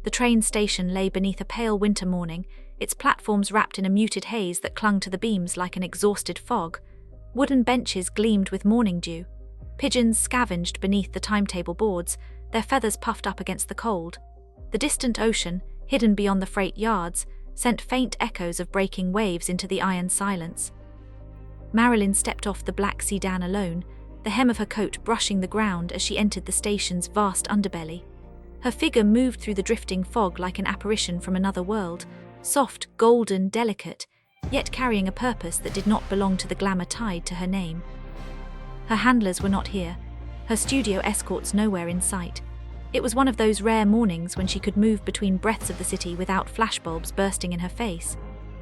The train station lay beneath a pale winter morning, its platforms wrapped in a muted haze that clung to the beams like an exhausted fog. Wooden benches gleamed with morning dew. Pigeons scavenged beneath the timetable boards, their feathers puffed up against the cold. The distant ocean, hidden beyond the freight yards, sent faint echoes of breaking waves into the iron silence. Marilyn stepped off the black sedan alone, the hem of her coat brushing the ground as she entered the station's vast underbelly. Her figure moved through the drifting fog like an apparition from another world, soft, golden, delicate, yet carrying a purpose that did not belong to the glamour tied to her name. Her handlers were not here, her studio escorts nowhere in sight. It was one of those rare mornings when she could move between breaths of the city without flashbulbs bursting in her face.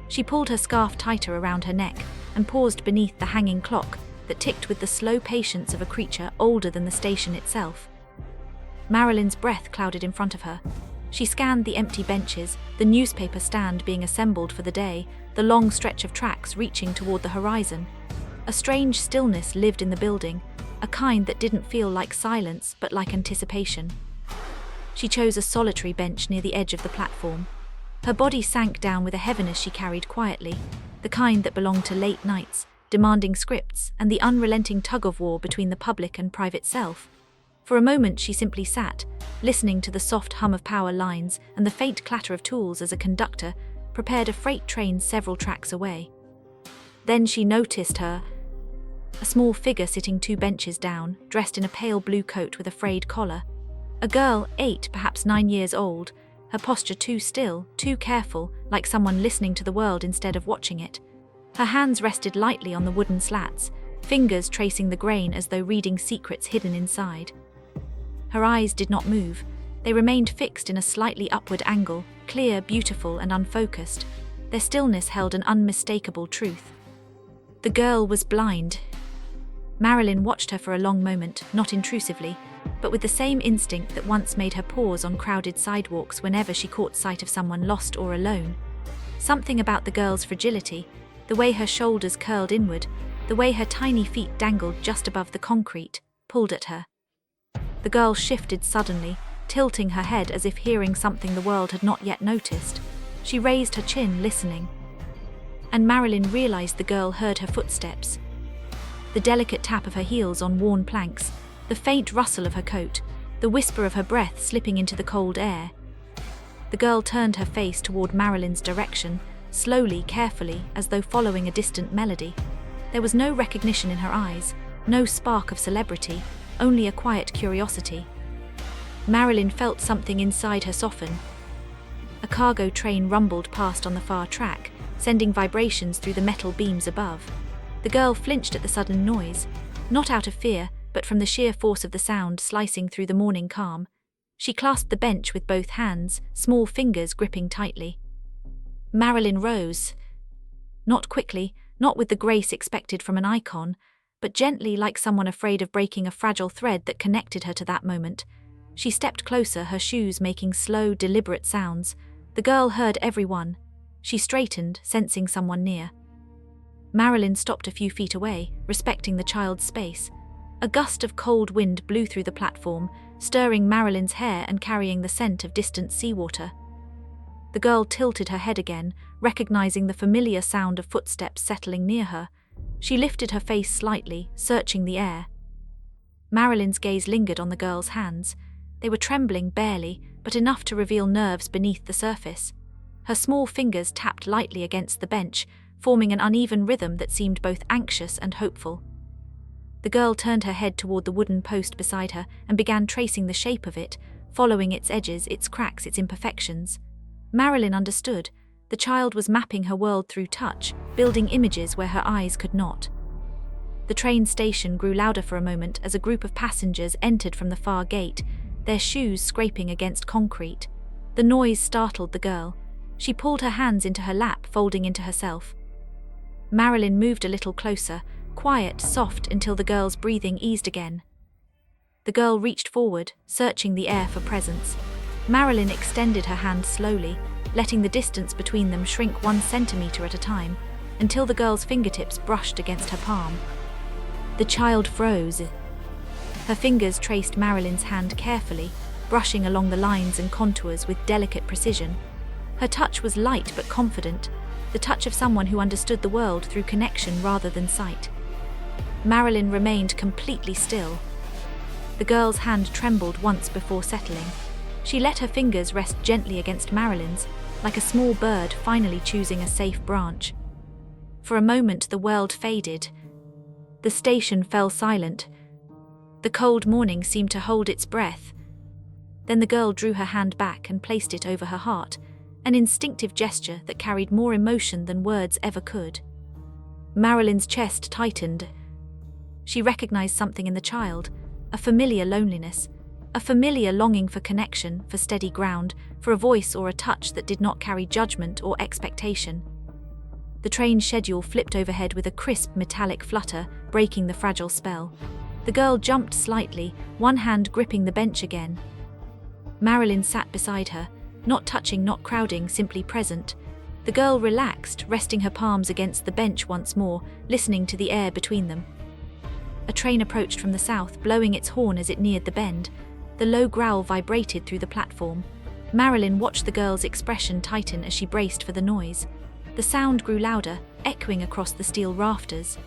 She pulled her scarf tighter around her neck and paused beneath the hanging clock that ticked with the slow patience of a creature older than the station itself. Marilyn's breath clouded in front of her. She scanned the empty benches, the newspaper stand being assembled for the day, the long stretch of tracks reaching toward the horizon. A strange stillness lived in the building, a kind that didn't feel like silence but like anticipation. She chose a solitary bench near the edge of the platform. Her body sank down with a heaviness she carried quietly, the kind that belonged to late nights, demanding scripts, and the unrelenting tug-of-war between the public and private self. For a moment she simply sat, listening to the soft hum of power lines and the faint clatter of tools as a conductor prepared a freight train several tracks away. Then she noticed a small figure sitting 2 benches down, dressed in a pale blue coat with a frayed collar. A girl, 8, perhaps 9 years old, her posture too still, too careful, like someone listening to the world instead of watching it. Her hands rested lightly on the wooden slats, fingers tracing the grain as though reading secrets hidden inside. Her eyes did not move. They remained fixed in a slightly upward angle, clear, beautiful, and unfocused. Their stillness held an unmistakable truth. The girl was blind. Marilyn watched her for a long moment, not intrusively, but with the same instinct that once made her pause on crowded sidewalks whenever she caught sight of someone lost or alone. Something about the girl's fragility, the way her shoulders curled inward, the way her tiny feet dangled just above the concrete, pulled at her. The girl shifted suddenly, tilting her head as if hearing something the world had not yet noticed. She raised her chin, listening. And Marilyn realized the girl heard her footsteps. The delicate tap of her heels on worn planks, the faint rustle of her coat, the whisper of her breath slipping into the cold air. The girl turned her face toward Marilyn's direction, slowly, carefully, as though following a distant melody. There was no recognition in her eyes, no spark of celebrity, only a quiet curiosity. Marilyn felt something inside her soften. A cargo train rumbled past on the far track, sending vibrations through the metal beams above. The girl flinched at the sudden noise, not out of fear, but from the sheer force of the sound slicing through the morning calm. She clasped the bench with both hands, small fingers gripping tightly. Marilyn rose. Not quickly, not with the grace expected from an icon, but gently, like someone afraid of breaking a fragile thread that connected her to that moment. She stepped closer, her shoes making slow, deliberate sounds. The girl heard every one. She straightened, sensing someone near. Marilyn stopped a few feet away, respecting the child's space. A gust of cold wind blew through the platform, stirring Marilyn's hair and carrying the scent of distant seawater. The girl tilted her head again, recognizing the familiar sound of footsteps settling near her. She lifted her face slightly, searching the air. Marilyn's gaze lingered on the girl's hands. They were trembling barely, but enough to reveal nerves beneath the surface. Her small fingers tapped lightly against the bench, forming an uneven rhythm that seemed both anxious and hopeful. The girl turned her head toward the wooden post beside her and began tracing the shape of it, following its edges, its cracks, its imperfections. Marilyn understood. The child was mapping her world through touch, building images where her eyes could not. The train station grew louder for a moment as a group of passengers entered from the far gate, their shoes scraping against concrete. The noise startled the girl. She pulled her hands into her lap, folding into herself. Marilyn moved a little closer, quiet, soft, until the girl's breathing eased again. The girl reached forward, searching the air for presence. Marilyn extended her hand slowly, letting the distance between them shrink 1 centimeter at a time, until the girl's fingertips brushed against her palm. The child froze. Her fingers traced Marilyn's hand carefully, brushing along the lines and contours with delicate precision. Her touch was light but confident, the touch of someone who understood the world through connection rather than sight. Marilyn remained completely still. The girl's hand trembled once before settling. She let her fingers rest gently against Marilyn's, like a small bird finally choosing a safe branch. For a moment the world faded. The station fell silent. The cold morning seemed to hold its breath. Then the girl drew her hand back and placed it over her heart, an instinctive gesture that carried more emotion than words ever could. Marilyn's chest tightened. She recognized something in the child, a familiar loneliness, a familiar longing for connection, for steady ground, for a voice or a touch that did not carry judgment or expectation. The train schedule flipped overhead with a crisp metallic flutter, breaking the fragile spell. The girl jumped slightly, one hand gripping the bench again. Marilyn sat beside her, not touching, not crowding, simply present. The girl relaxed, resting her palms against the bench once more, listening to the air between them. A train approached from the south, blowing its horn as it neared the bend. The low growl vibrated through the platform. Marilyn watched the girl's expression tighten as she braced for the noise. The sound grew louder, echoing across the steel rafters.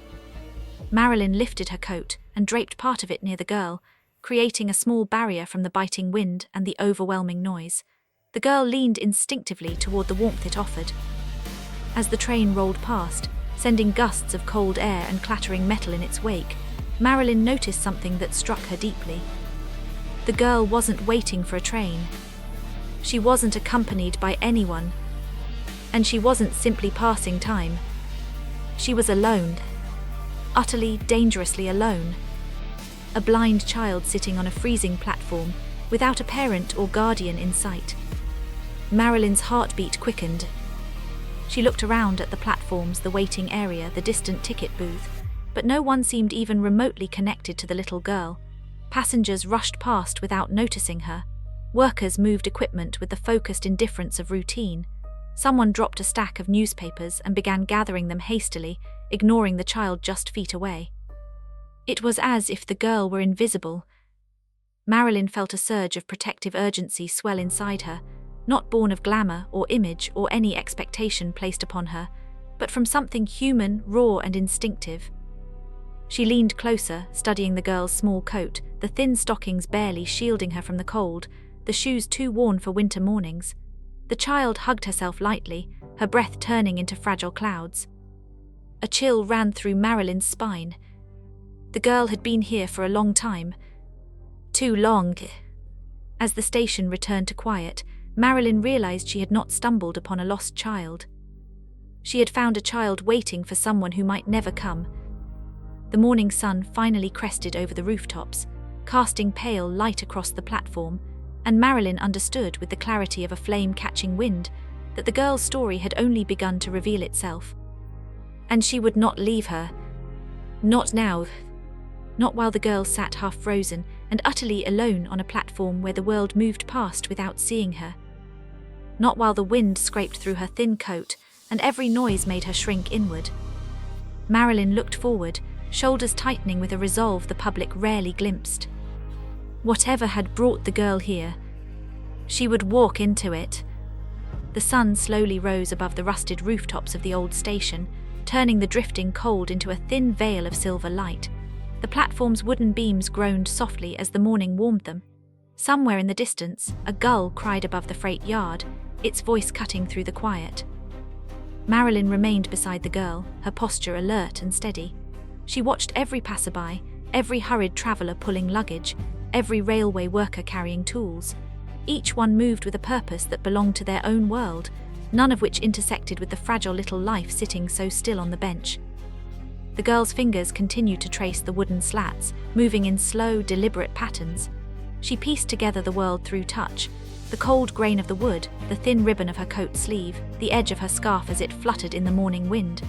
Marilyn lifted her coat and draped part of it near the girl, creating a small barrier from the biting wind and the overwhelming noise. The girl leaned instinctively toward the warmth it offered. As the train rolled past, sending gusts of cold air and clattering metal in its wake, Marilyn noticed something that struck her deeply. The girl wasn't waiting for a train. She wasn't accompanied by anyone. And she wasn't simply passing time. She was alone. Utterly, dangerously alone. A blind child sitting on a freezing platform, without a parent or guardian in sight. Marilyn's heartbeat quickened. She looked around at the platforms, the waiting area, the distant ticket booth, but no one seemed even remotely connected to the little girl. Passengers rushed past without noticing her. Workers moved equipment with the focused indifference of routine. Someone dropped a stack of newspapers and began gathering them hastily, ignoring the child just feet away. It was as if the girl were invisible. Marilyn felt a surge of protective urgency swell inside her, not born of glamour or image or any expectation placed upon her, but from something human, raw and instinctive. She leaned closer, studying the girl's small coat, the thin stockings barely shielding her from the cold, the shoes too worn for winter mornings. The child hugged herself lightly, her breath turning into fragile clouds. A chill ran through Marilyn's spine. The girl had been here for a long time. Too long. As the station returned to quiet, Marilyn realized she had not stumbled upon a lost child. She had found a child waiting for someone who might never come. The morning sun finally crested over the rooftops, casting pale light across the platform, and Marilyn understood with the clarity of a flame-catching wind that the girl's story had only begun to reveal itself. And she would not leave her. Not now. Not while the girl sat half-frozen and utterly alone on a platform where the world moved past without seeing her. Not while the wind scraped through her thin coat and every noise made her shrink inward. Marilyn looked forward, shoulders tightening with a resolve the public rarely glimpsed. Whatever had brought the girl here, she would walk into it. The sun slowly rose above the rusted rooftops of the old station, turning the drifting cold into a thin veil of silver light. The platform's wooden beams groaned softly as the morning warmed them. Somewhere in the distance, a gull cried above the freight yard, its voice cutting through the quiet. Marilyn remained beside the girl, her posture alert and steady. She watched every passerby, every hurried traveller pulling luggage, every railway worker carrying tools. Each one moved with a purpose that belonged to their own world, none of which intersected with the fragile little life sitting so still on the bench. The girl's fingers continued to trace the wooden slats, moving in slow, deliberate patterns. She pieced together the world through touch, the cold grain of the wood, the thin ribbon of her coat sleeve, the edge of her scarf as it fluttered in the morning wind.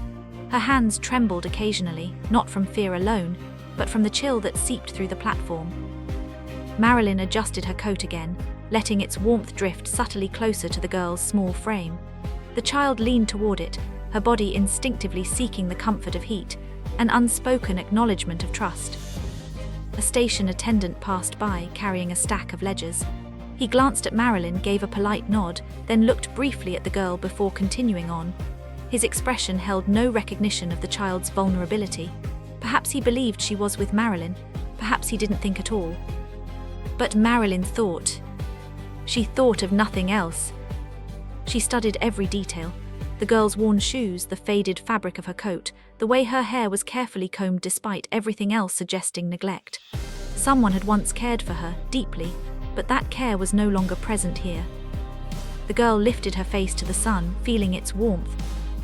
Her hands trembled occasionally, not from fear alone, but from the chill that seeped through the platform. Marilyn adjusted her coat again, letting its warmth drift subtly closer to the girl's small frame. The child leaned toward it, her body instinctively seeking the comfort of heat, an unspoken acknowledgement of trust. A station attendant passed by, carrying a stack of ledgers. He glanced at Marilyn, gave a polite nod, then looked briefly at the girl before continuing on. His expression held no recognition of the child's vulnerability. Perhaps he believed she was with Marilyn, perhaps he didn't think at all. But Marilyn thought. She thought of nothing else. She studied every detail. The girl's worn shoes, the faded fabric of her coat, the way her hair was carefully combed despite everything else suggesting neglect. Someone had once cared for her, deeply, but that care was no longer present here. The girl lifted her face to the sun, feeling its warmth.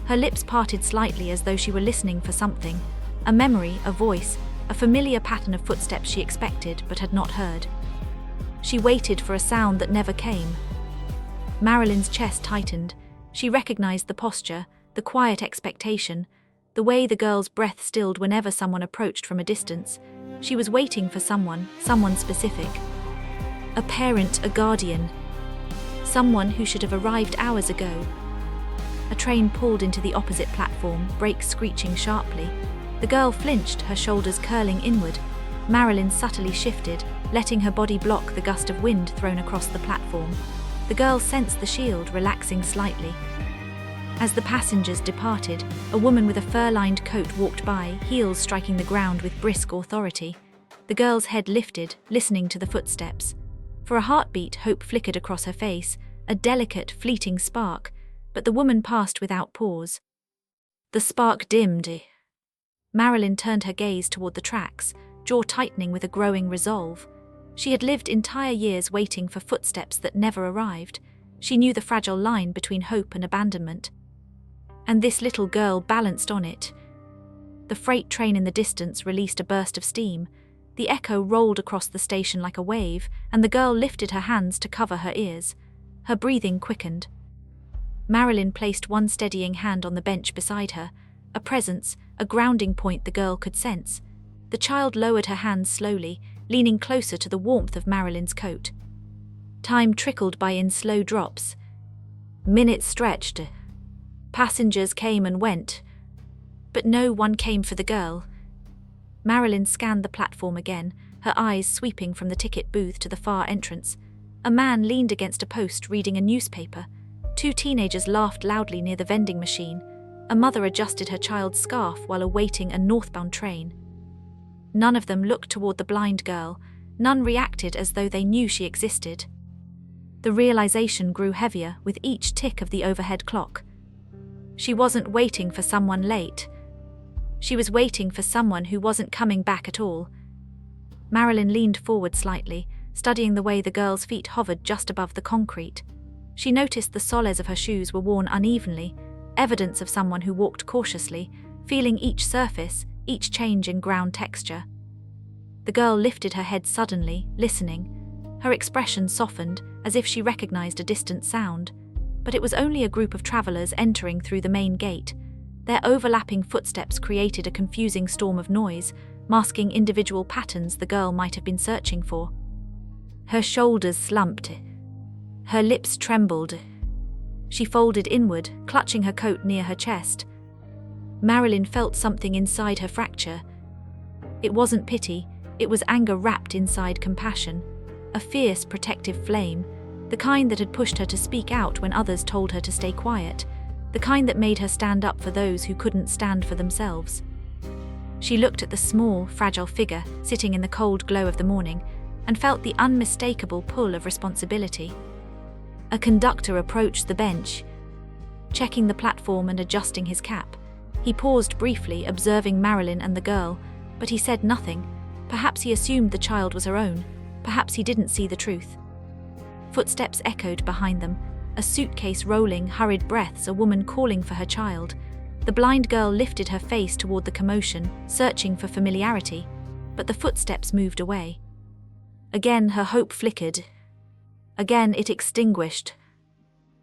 Her lips parted slightly as though she were listening for something. A memory, a voice, a familiar pattern of footsteps she expected but had not heard. She waited for a sound that never came. Marilyn's chest tightened. She recognized the posture, the quiet expectation, the way the girl's breath stilled whenever someone approached from a distance. She was waiting for someone specific. A parent, a guardian. Someone who should have arrived hours ago. A train pulled into the opposite platform, brakes screeching sharply. The girl flinched, her shoulders curling inward. Marilyn subtly shifted, letting her body block the gust of wind thrown across the platform. The girl sensed the shield relaxing slightly. As the passengers departed, a woman with a fur-lined coat walked by, heels striking the ground with brisk authority. The girl's head lifted, listening to the footsteps. For a heartbeat, hope flickered across her face, a delicate, fleeting spark, but the woman passed without pause. The spark dimmed. Marilyn turned her gaze toward the tracks, jaw tightening with a growing resolve. She had lived entire years waiting for footsteps that never arrived. She knew the fragile line between hope and abandonment. And this little girl balanced on it. The freight train in the distance released a burst of steam. The echo rolled across the station like a wave, and the girl lifted her hands to cover her ears. Her breathing quickened. Marilyn placed one steadying hand on the bench beside her, a presence, a grounding point the girl could sense. The child lowered her hands slowly, leaning closer to the warmth of Marilyn's coat. Time trickled by in slow drops. Minutes stretched. Passengers came and went, but no one came for the girl. Marilyn scanned the platform again, her eyes sweeping from the ticket booth to the far entrance. A man leaned against a post reading a newspaper. Two teenagers laughed loudly near the vending machine. A mother adjusted her child's scarf while awaiting a northbound train. None of them looked toward the blind girl. None reacted as though they knew she existed. The realization grew heavier with each tick of the overhead clock. She wasn't waiting for someone late. She was waiting for someone who wasn't coming back at all. Marilyn leaned forward slightly, studying the way the girl's feet hovered just above the concrete. She noticed the soles of her shoes were worn unevenly, evidence of someone who walked cautiously, feeling each surface, each change in ground texture. The girl lifted her head suddenly, listening. Her expression softened, as if she recognized a distant sound. But it was only a group of travelers entering through the main gate. Their overlapping footsteps created a confusing storm of noise, masking individual patterns the girl might have been searching for. Her shoulders slumped. Her lips trembled. She folded inward, clutching her coat near her chest. Marilyn felt something inside her fracture. It wasn't pity, it was anger wrapped inside compassion. A fierce, protective flame, the kind that had pushed her to speak out when others told her to stay quiet, the kind that made her stand up for those who couldn't stand for themselves. She looked at the small, fragile figure sitting in the cold glow of the morning and felt the unmistakable pull of responsibility. A conductor approached the bench, checking the platform and adjusting his cap. He paused briefly, observing Marilyn and the girl, but he said nothing. Perhaps he assumed the child was her own. Perhaps he didn't see the truth. Footsteps echoed behind them, a suitcase rolling, hurried breaths, a woman calling for her child. The blind girl lifted her face toward the commotion, searching for familiarity, but the footsteps moved away. Again her hope flickered. Again it extinguished.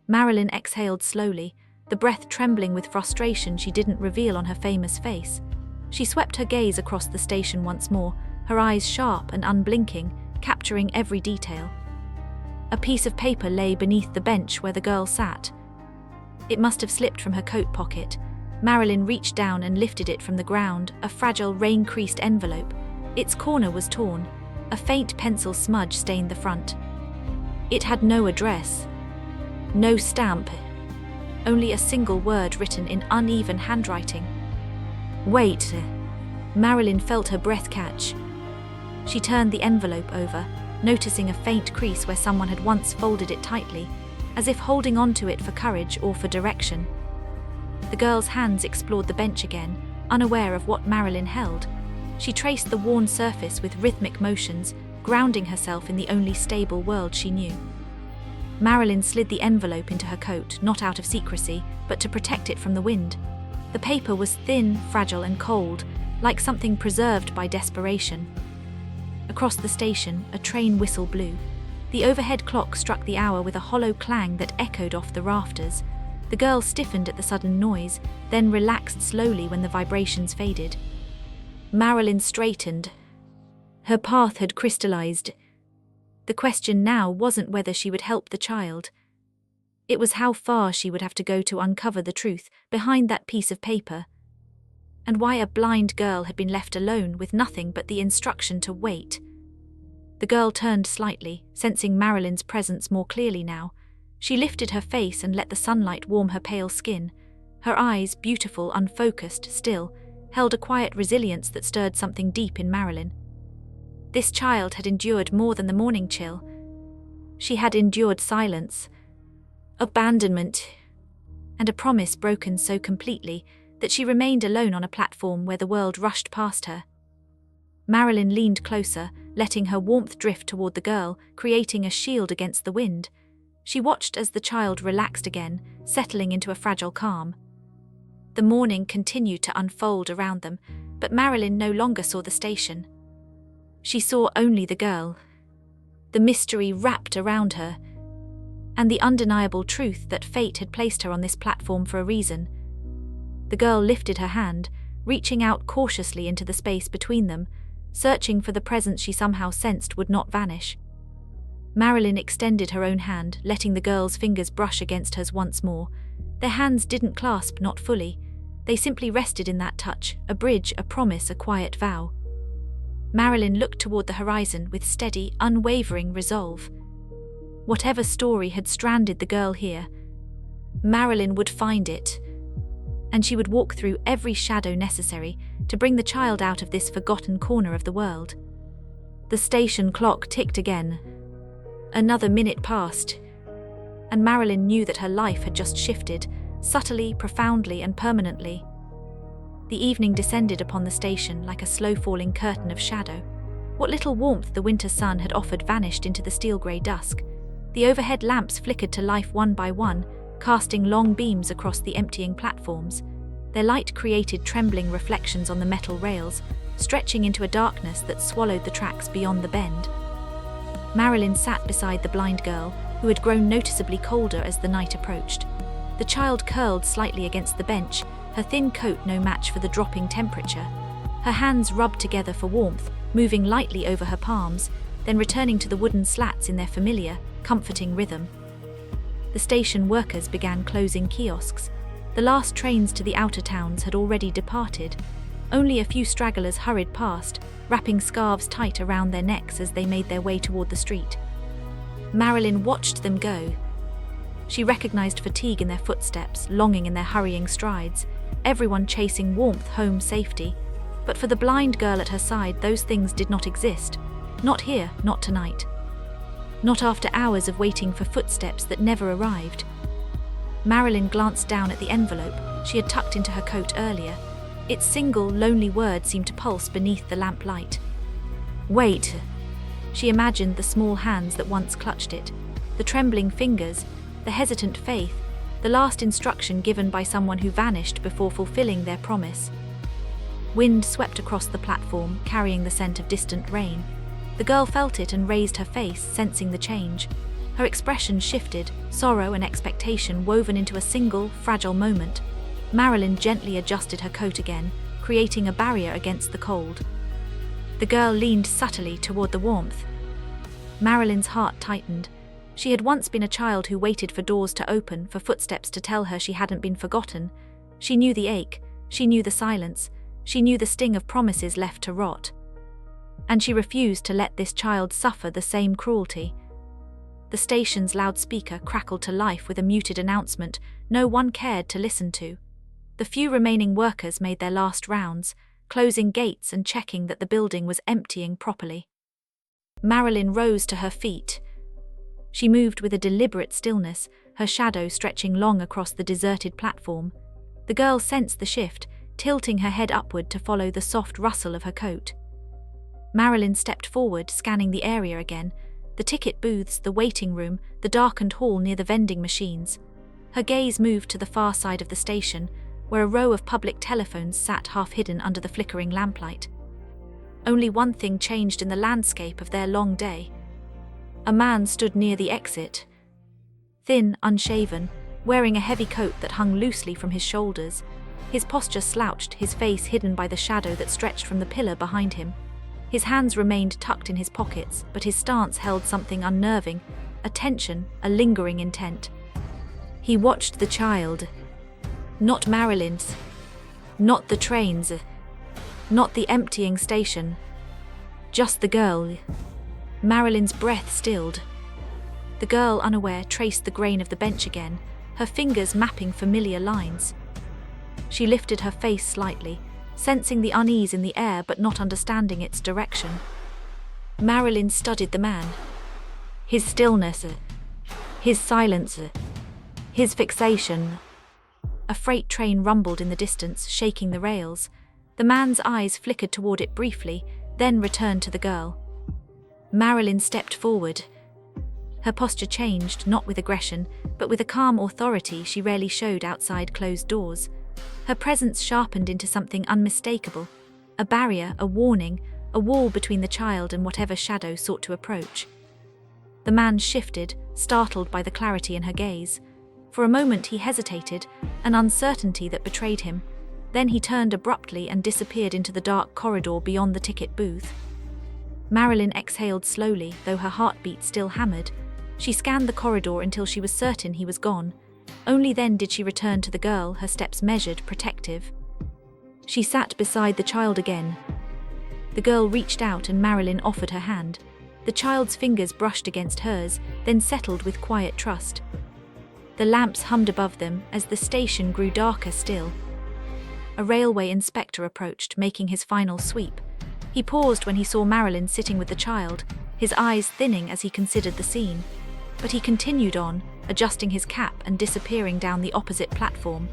Marilyn exhaled slowly, the breath trembling with frustration she didn't reveal on her famous face. She swept her gaze across the station once more, her eyes sharp and unblinking, capturing every detail. A piece of paper lay beneath the bench where the girl sat. It must have slipped from her coat pocket. Marilyn reached down and lifted it from the ground, a fragile, rain-creased envelope. Its corner was torn. A faint pencil smudge stained the front. It had no address, no stamp, only a single word written in uneven handwriting. Wait. Marilyn felt her breath catch. She turned the envelope over, noticing a faint crease where someone had once folded it tightly, as if holding onto it for courage or for direction. The girl's hands explored the bench again, unaware of what Marilyn held. She traced the worn surface with rhythmic motions, grounding herself in the only stable world she knew. Marilyn slid the envelope into her coat, not out of secrecy, but to protect it from the wind. The paper was thin, fragile, and cold, like something preserved by desperation. Across the station, a train whistle blew. The overhead clock struck the hour with a hollow clang that echoed off the rafters. The girl stiffened at the sudden noise, then relaxed slowly when the vibrations faded. Marilyn straightened. Her path had crystallized. The question now wasn't whether she would help the child. It was how far she would have to go to uncover the truth behind that piece of paper, and why a blind girl had been left alone with nothing but the instruction to wait. The girl turned slightly, sensing Marilyn's presence more clearly now. She lifted her face and let the sunlight warm her pale skin. Her eyes, beautiful, unfocused, still, held a quiet resilience that stirred something deep in Marilyn. This child had endured more than the morning chill. She had endured silence, abandonment, and a promise broken so completely that she remained alone on a platform where the world rushed past her. Marilyn leaned closer, letting her warmth drift toward the girl, creating a shield against the wind. She watched as the child relaxed again, settling into a fragile calm. The morning continued to unfold around them, but Marilyn no longer saw the station. She saw only the girl, the mystery wrapped around her, and the undeniable truth that fate had placed her on this platform for a reason. The girl lifted her hand, reaching out cautiously into the space between them, searching for the presence she somehow sensed would not vanish. Marilyn extended her own hand, letting the girl's fingers brush against hers once more. Their hands didn't clasp, not fully. They simply rested in that touch, a bridge, a promise, a quiet vow. Marilyn looked toward the horizon with steady, unwavering resolve. Whatever story had stranded the girl here, Marilyn would find it, and she would walk through every shadow necessary to bring the child out of this forgotten corner of the world. The station clock ticked again. Another minute passed, and Marilyn knew that her life had just shifted, subtly, profoundly, and permanently. The evening descended upon the station like a slow-falling curtain of shadow. What little warmth the winter sun had offered vanished into the steel-grey dusk. The overhead lamps flickered to life one by one, casting long beams across the emptying platforms. Their light created trembling reflections on the metal rails, stretching into a darkness that swallowed the tracks beyond the bend. Marilyn sat beside the blind girl, who had grown noticeably colder as the night approached. The child curled slightly against the bench, her thin coat no match for the dropping temperature. Her hands rubbed together for warmth, moving lightly over her palms, then returning to the wooden slats in their familiar, comforting rhythm. The station workers began closing kiosks. The last trains to the outer towns had already departed. Only a few stragglers hurried past, wrapping scarves tight around their necks as they made their way toward the street. Marilyn watched them go. She recognized fatigue in their footsteps, longing in their hurrying strides, everyone chasing warmth, home, safety. But for the blind girl at her side, those things did not exist. Not here, not tonight. Not after hours of waiting for footsteps that never arrived. Marilyn glanced down at the envelope she had tucked into her coat earlier. Its single, lonely word seemed to pulse beneath the lamplight. Wait. She imagined the small hands that once clutched it, the trembling fingers, the hesitant faith, the last instruction given by someone who vanished before fulfilling their promise. Wind swept across the platform, carrying the scent of distant rain. The girl felt it and raised her face, sensing the change. Her expression shifted, sorrow and expectation woven into a single, fragile moment. Marilyn gently adjusted her coat again, creating a barrier against the cold. The girl leaned subtly toward the warmth. Marilyn's heart tightened. She had once been a child who waited for doors to open, for footsteps to tell her she hadn't been forgotten. She knew the ache, she knew the silence, she knew the sting of promises left to rot. And she refused to let this child suffer the same cruelty. The station's loudspeaker crackled to life with a muted announcement no one cared to listen to. The few remaining workers made their last rounds, closing gates and checking that the building was emptying properly. Marilyn rose to her feet. She moved with a deliberate stillness, her shadow stretching long across the deserted platform. The girl sensed the shift, tilting her head upward to follow the soft rustle of her coat. Marilyn stepped forward, scanning the area again, the ticket booths, the waiting room, the darkened hall near the vending machines. Her gaze moved to the far side of the station, where a row of public telephones sat half-hidden under the flickering lamplight. Only one thing changed in the landscape of their long day. A man stood near the exit. Thin, unshaven, wearing a heavy coat that hung loosely from his shoulders. His posture slouched, his face hidden by the shadow that stretched from the pillar behind him. His hands remained tucked in his pockets, but his stance held something unnerving, a tension, a lingering intent. He watched the child. Not Marilyn's. Not the trains. Not the emptying station. Just the girl. Marilyn's breath stilled. The girl, unaware, traced the grain of the bench again, her fingers mapping familiar lines. She lifted her face slightly, sensing the unease in the air but not understanding its direction. Marilyn studied the man. His stillness, his silence, his fixation. A freight train rumbled in the distance, shaking the rails. The man's eyes flickered toward it briefly, then returned to the girl. Marilyn stepped forward. Her posture changed, not with aggression, but with a calm authority she rarely showed outside closed doors. Her presence sharpened into something unmistakable, a barrier, a warning, a wall between the child and whatever shadow sought to approach. The man shifted, startled by the clarity in her gaze. For a moment he hesitated, an uncertainty that betrayed him. Then he turned abruptly and disappeared into the dark corridor beyond the ticket booth. Marilyn exhaled slowly, though her heartbeat still hammered. She scanned the corridor until she was certain he was gone. Only then did she return to the girl, her steps measured, protective. She sat beside the child again. The girl reached out and Marilyn offered her hand. The child's fingers brushed against hers, then settled with quiet trust. The lamps hummed above them as the station grew darker still. A railway inspector approached, making his final sweep. He paused when he saw Marilyn sitting with the child, his eyes thinning as he considered the scene. But he continued on, adjusting his cap and disappearing down the opposite platform.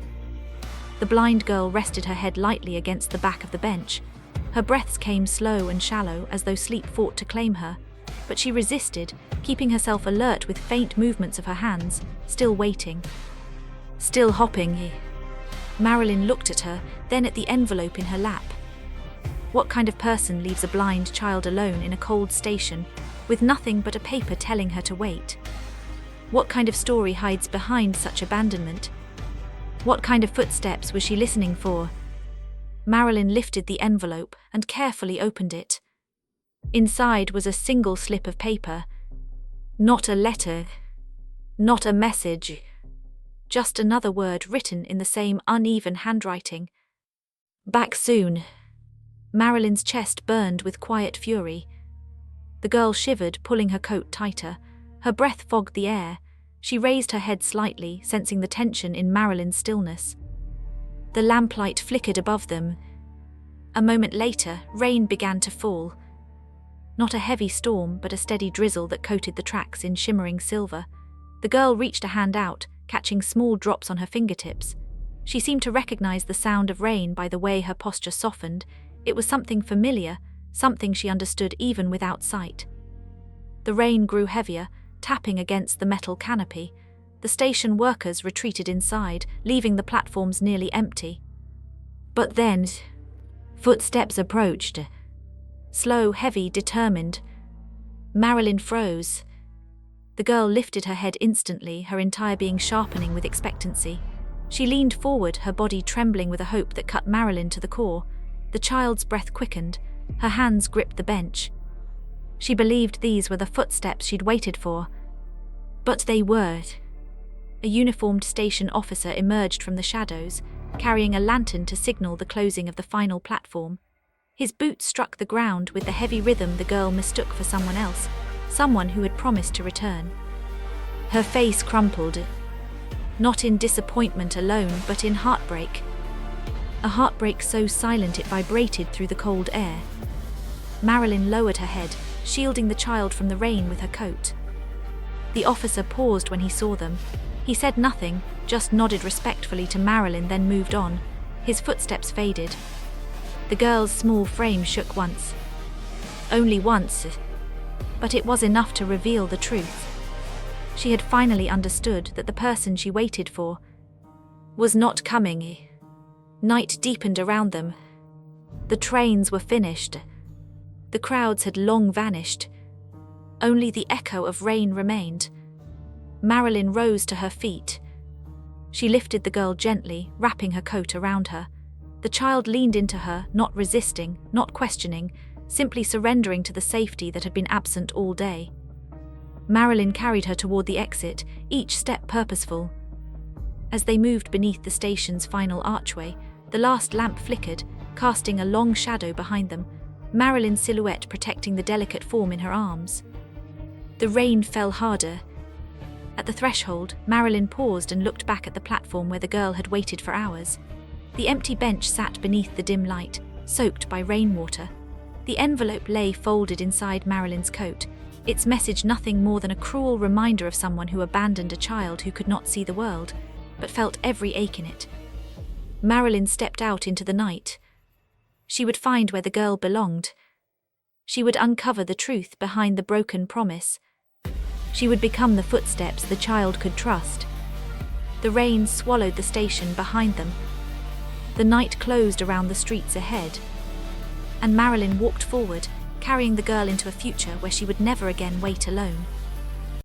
The blind girl rested her head lightly against the back of the bench. Her breaths came slow and shallow as though sleep fought to claim her, but she resisted, keeping herself alert with faint movements of her hands, still waiting. Still hopping. Marilyn looked at her, then at the envelope in her lap. What kind of person leaves a blind child alone in a cold station, with nothing but a paper telling her to wait? What kind of story hides behind such abandonment? What kind of footsteps was she listening for? Marilyn lifted the envelope and carefully opened it. Inside was a single slip of paper. Not a letter. Not a message. Just another word written in the same uneven handwriting. Back soon. Marilyn's chest burned with quiet fury. The girl shivered, pulling her coat tighter. Her breath fogged the air. She raised her head slightly, sensing the tension in Marilyn's stillness. The lamplight flickered above them. A moment later, rain began to fall. Not a heavy storm, but a steady drizzle that coated the tracks in shimmering silver. The girl reached a hand out, catching small drops on her fingertips. She seemed to recognize the sound of rain by the way her posture softened. It was something familiar, something she understood even without sight. The rain grew heavier, tapping against the metal canopy. The station workers retreated inside, leaving the platforms nearly empty. But then, footsteps approached. Slow, heavy, determined. Marilyn froze. The girl lifted her head instantly, her entire being sharpening with expectancy. She leaned forward, her body trembling with a hope that cut Marilyn to the core. The child's breath quickened. Her hands gripped the bench. She believed these were the footsteps she'd waited for. But they weren't. A uniformed station officer emerged from the shadows, carrying a lantern to signal the closing of the final platform. His boots struck the ground with the heavy rhythm the girl mistook for someone else, someone who had promised to return. Her face crumpled, not in disappointment alone, but in heartbreak. A heartbreak so silent it vibrated through the cold air. Marilyn lowered her head, shielding the child from the rain with her coat. The officer paused when he saw them. He said nothing, just nodded respectfully to Marilyn, then moved on. His footsteps faded. The girl's small frame shook once. Only once, but it was enough to reveal the truth. She had finally understood that the person she waited for was not coming. Night deepened around them. The trains were finished. The crowds had long vanished. Only the echo of rain remained. Marilyn rose to her feet. She lifted the girl gently, wrapping her coat around her. The child leaned into her, not resisting, not questioning, simply surrendering to the safety that had been absent all day. Marilyn carried her toward the exit, each step purposeful. As they moved beneath the station's final archway, the last lamp flickered, casting a long shadow behind them, Marilyn's silhouette protecting the delicate form in her arms. The rain fell harder. At the threshold, Marilyn paused and looked back at the platform where the girl had waited for hours. The empty bench sat beneath the dim light, soaked by rainwater. The envelope lay folded inside Marilyn's coat, its message nothing more than a cruel reminder of someone who abandoned a child who could not see the world, but felt every ache in it. Marilyn stepped out into the night. She would find where the girl belonged. She would uncover the truth behind the broken promise. She would become the footsteps the child could trust. The rain swallowed the station behind them. The night closed around the streets ahead. And Marilyn walked forward, carrying the girl into a future where she would never again wait alone.